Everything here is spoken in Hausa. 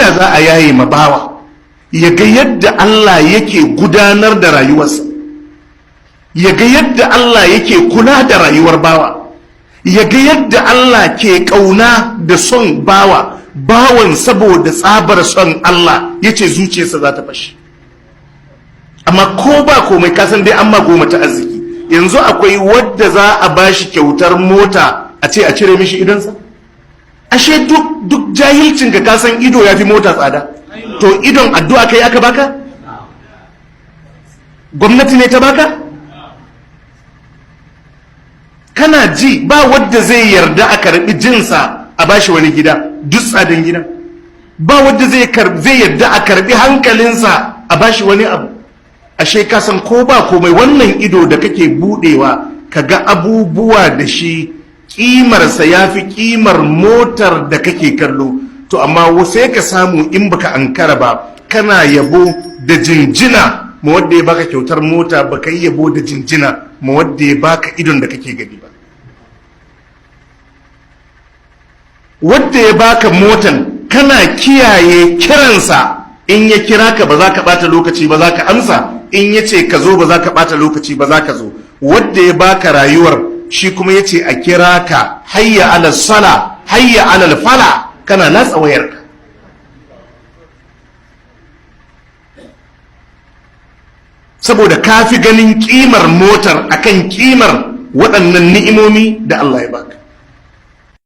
inda za a yaye mabawa ya ga yadda Allah yake gudanar da rayuwarsa, ya ga yadda Allah yake kula da rayuwar bawa, ya ga yadda Allah ke ƙauna da son bawan saboda tsabar son Allah, ya ce zuciyarsa za ta fashi. Amma ko ba komai kasan dai an goma ta arziki. Yanzu akwai wadda za a bashi kyautar mota a ce a cire mishi idonsa? Ashe duk jahilcin ka kasan ido ya fi mota tsada. To idon addu'a kai aka baka? Gwamnati ne ta baka? Kana ji ba wadda zai yarda a karbi jinsa a bashi wani gida duk tsadan gidan. Ba wadda zai yarda a karbi hankalinsa a bashi wani abu. Ashe kasan ko ba komai wannan ido da kake budewa kaga abubuwa da shi kimarsa yafi kimar motar da kake kallo. To amma sai ka samu in baka ankara ba kana yabo da jinjina ma wanda ya baka kyautar mota, baka yi yabo da jinjina ma wanda ya baka idon da kake gani ba. Wanda ya baka motan kana kiyaye kiransa, in ya kira ka ba za ka bata lokaci ba za ka amsa, in ya ce ka zo ba za ka bata lokaci ba za ka zo. Wanda ya baka rayuwar shi kuma ya ce a kira ka hayya alal sala hayya alal fala, kana latsa wayarka. Saboda ka fi ganin kimar motar akan kimar waɗannan ni'imomi da Allah ya baka.